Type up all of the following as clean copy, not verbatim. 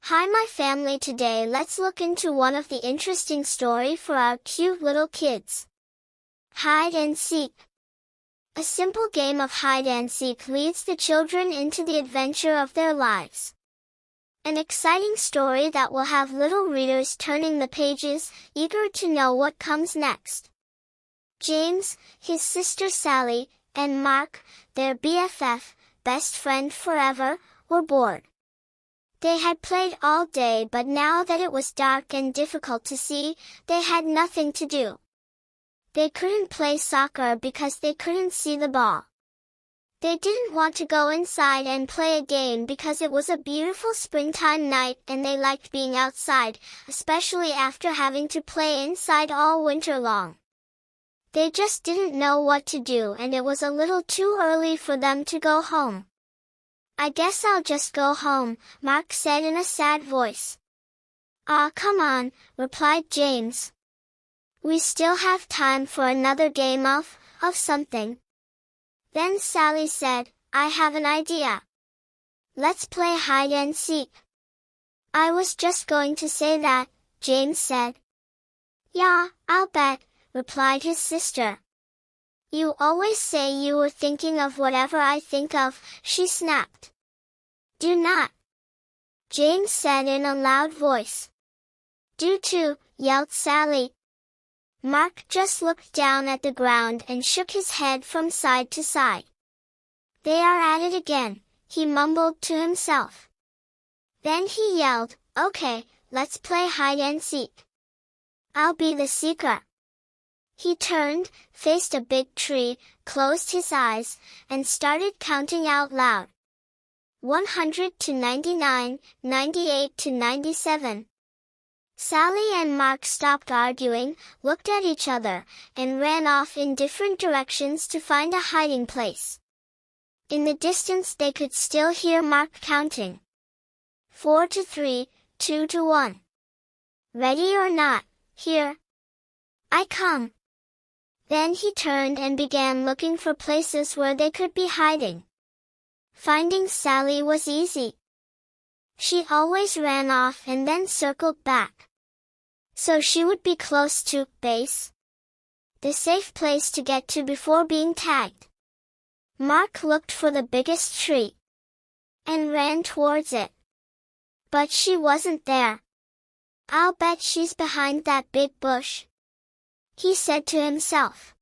Hi my family, today let's look into one of the interesting story for our cute little kids. Hide and seek. A simple game of hide and seek leads the children into the adventure of their lives. An exciting story that will have little readers turning the pages, eager to know what comes next. James, his sister Sally, and Mark, their BFF, best friend forever, were bored. They had played all day, but now that it was dark and difficult to see, they had nothing to do. They couldn't play soccer because they couldn't see the ball. They didn't want to go inside and play a game because it was a beautiful springtime night and they liked being outside, especially after having to play inside all winter long. They just didn't know what to do, and it was a little too early for them to go home. "I guess I'll just go home," Mark said in a sad voice. "Aw, come on," replied James. "We still have time for another game of something." Then Sally said, "I have an idea. Let's play hide and seek." "I was just going to say that," James said. "Yeah, I'll bet," replied his sister. "You always say you were thinking of whatever I think of," she snapped. "Do not," James said in a loud voice. "Do too," yelled Sally. Mark just looked down at the ground and shook his head from side to side. "They are at it again," he mumbled to himself. Then he yelled, "Okay, let's play hide and seek. I'll be the seeker." He turned, faced a big tree, closed his eyes, and started counting out loud. 100 to 99, 98 to 97. Sally and Mark stopped arguing, looked at each other, and ran off in different directions to find a hiding place. In the distance they could still hear Mark counting. 4 to 3, 2 to 1. "Ready or not, here I come." Then he turned and began looking for places where they could be hiding. Finding Sally was easy. She always ran off and then circled back. So she would be close to base, the safe place to get to before being tagged. Mark looked for the biggest tree and ran towards it. But she wasn't there. "I'll bet she's behind that big bush," he said to himself.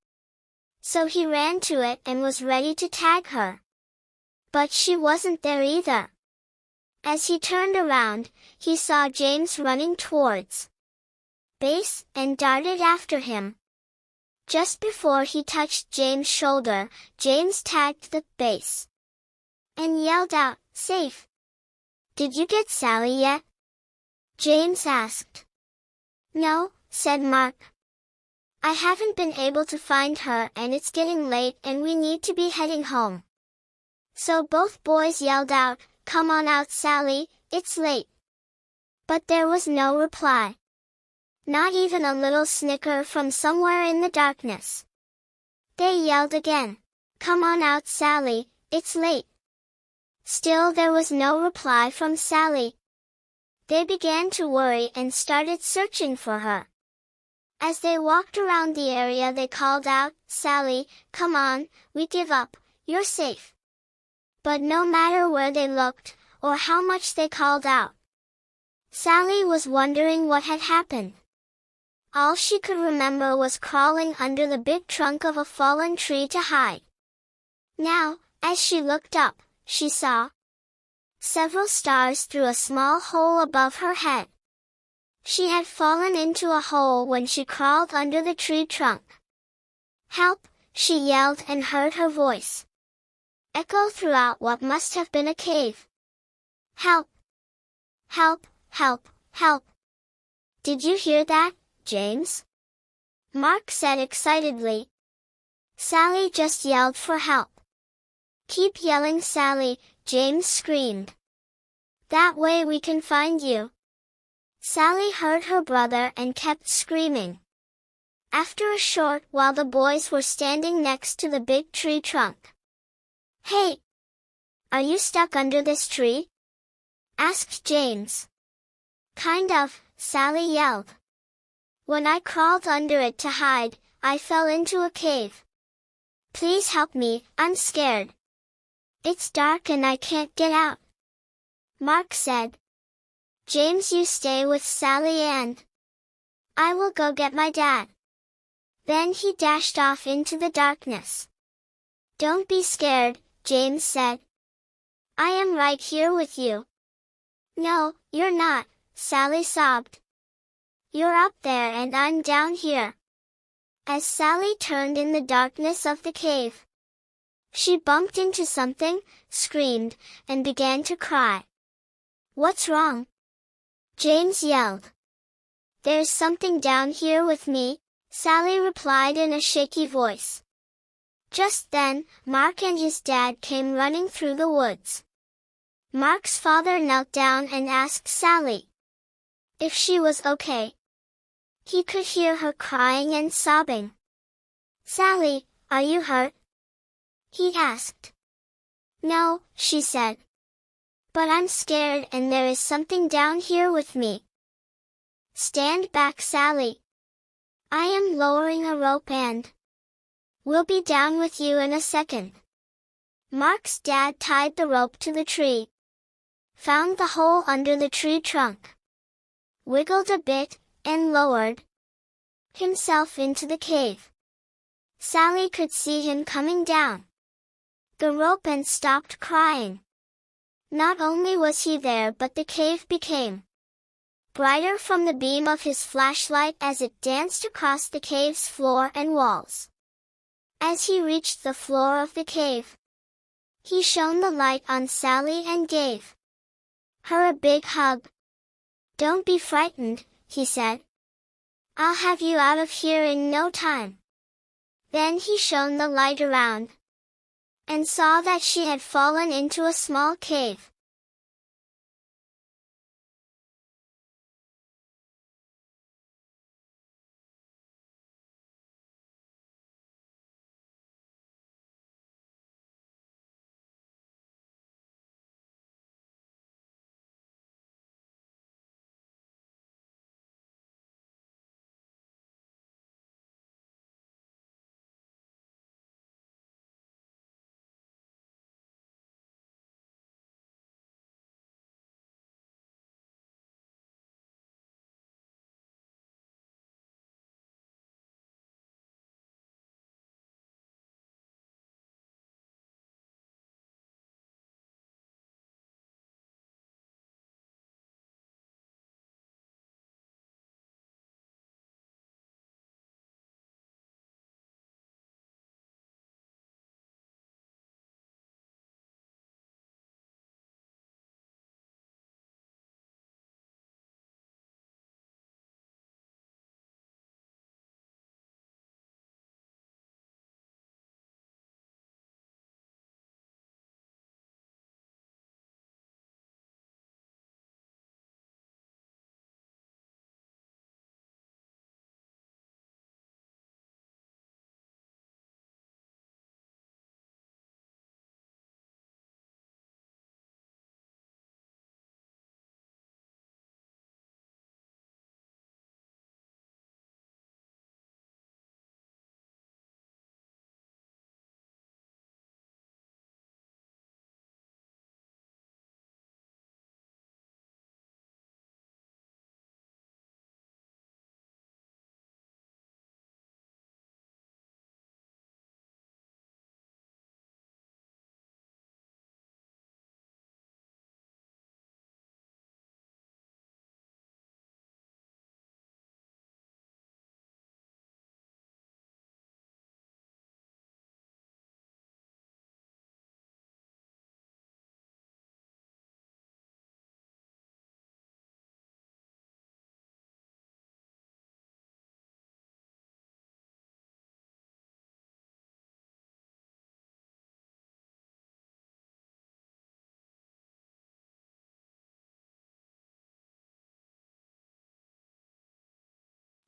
So he ran to it and was ready to tag her. But she wasn't there either. As he turned around, he saw James running towards base and darted after him. Just before he touched James' shoulder, James tagged the base and yelled out, "Safe." "Did you get Sally yet?" James asked. "No," said Mark. "I haven't been able to find her, and it's getting late and we need to be heading home." So both boys yelled out, "Come on out, Sally, it's late." But there was no reply. Not even a little snicker from somewhere in the darkness. They yelled again, "Come on out, Sally, it's late." Still there was no reply from Sally. They began to worry and started searching for her. As they walked around the area they called out, "Sally, come on, we give up, you're safe." But no matter where they looked, or how much they called out, Sally was wondering what had happened. All she could remember was crawling under the big trunk of a fallen tree to hide. Now, as she looked up, she saw several stars through a small hole above her head. She had fallen into a hole when she crawled under the tree trunk. "Help!" she yelled and heard her voice echo throughout what must have been a cave. "Help! Help! Help! Help! Did you hear that, James?" Mark said excitedly. "Sally just yelled for help." "Keep yelling, Sally," James screamed. "That way we can find you." Sally heard her brother and kept screaming. After a short while the boys were standing next to the big tree trunk. "Hey! Are you stuck under this tree?" asked James. Kind of, Sally yelled. When I crawled under it to hide, I fell into a cave. Please help me, I'm scared. It's dark and I can't get out. Mark said. James, you stay with Sally and I will go get my dad. Then he dashed off into the darkness. Don't be scared, James said. I am right here with you. No, you're not, Sally sobbed. You're up there and I'm down here. As Sally turned in the darkness of the cave, she bumped into something, screamed, and began to cry. What's wrong? James yelled. There's something down here with me, Sally replied in a shaky voice. Just then, Mark and his dad came running through the woods. Mark's father knelt down and asked Sally if she was okay. He could hear her crying and sobbing. Sally, are you hurt? He asked. No, she said. But I'm scared and there is something down here with me. Stand back, Sally. I am lowering a rope and we'll be down with you in a second. Mark's dad tied the rope to the tree, found the hole under the tree trunk, wiggled a bit, and lowered himself into the cave. Sally could see him coming down the rope and stopped crying. Not only was he there, but the cave became brighter from the beam of his flashlight as it danced across the cave's floor and walls. As he reached the floor of the cave, he shone the light on Sally and gave her a big hug. Don't be frightened, he said. I'll have you out of here in no time. Then he shone the light around and saw that she had fallen into a small cave.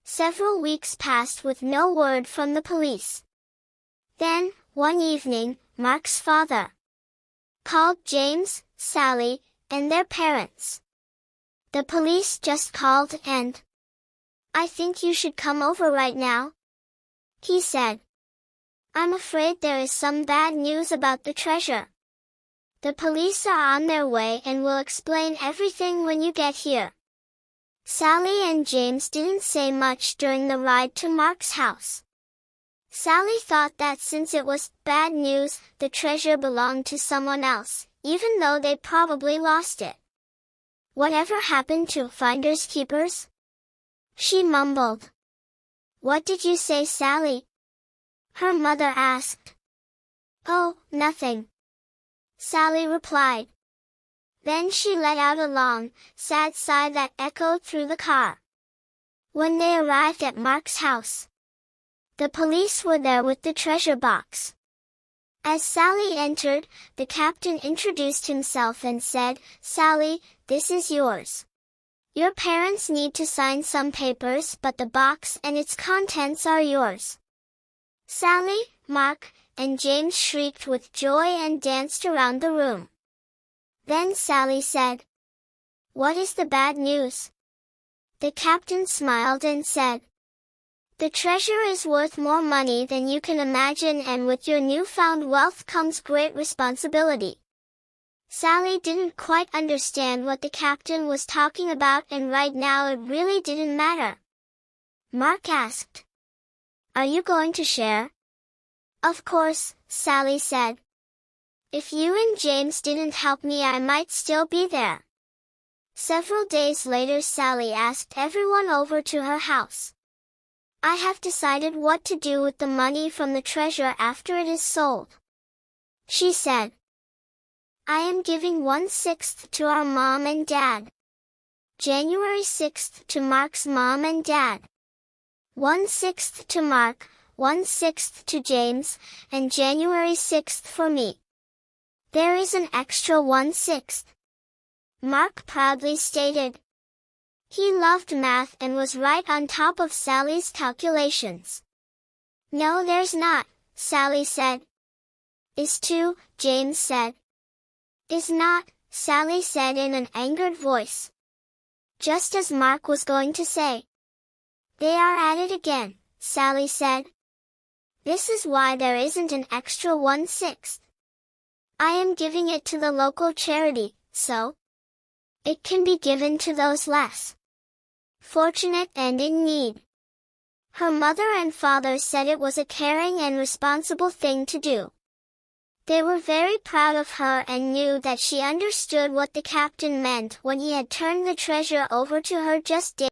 Several weeks passed with no word from the police. Then, one evening, Mark's father called James, Sally, and their parents. The police just called and I think you should come over right now, he said. I'm afraid there is some bad news about the treasure. The police are on their way and will explain everything when you get here. Sally and James didn't say much during the ride to Mark's house. Sally thought that since it was bad news, the treasure belonged to someone else, even though they probably lost it. Whatever happened to finders keepers? She mumbled. What did you say, Sally? Her mother asked. Oh, nothing, Sally replied. Then she let out a long, sad sigh that echoed through the car. When they arrived at Mark's house, the police were there with the treasure box. As Sally entered, the captain introduced himself and said, Sally, this is yours. Your parents need to sign some papers, but the box and its contents are yours. Sally, Mark, and James shrieked with joy and danced around the room. Then Sally said, What is the bad news? The captain smiled and said, The treasure is worth more money than you can imagine, and with your newfound wealth comes great responsibility. Sally didn't quite understand what the captain was talking about, and right now it really didn't matter. Mark asked, Are you going to share? Of course, Sally said. If you and James didn't help me, I might still be there. Several days later, Sally asked everyone over to her house. I have decided what to do with the money from the treasure after it is sold, she said. I am giving 1/6 to our mom and dad. January 6th to Mark's mom and dad. 1/6 to Mark, 1/6 to James, and January 6th for me. There is an extra 1/6, Mark proudly stated. He loved math and was right on top of Sally's calculations. No, there's not, Sally said. Is two, James said. Is not, Sally said in an angered voice. Just as Mark was going to say. They are at it again, Sally said. This is why there isn't an extra 1/6. I am giving it to the local charity, so it can be given to those less fortunate and in need. Her mother and father said it was a caring and responsible thing to do. They were very proud of her and knew that she understood what the captain meant when he had turned the treasure over to her just days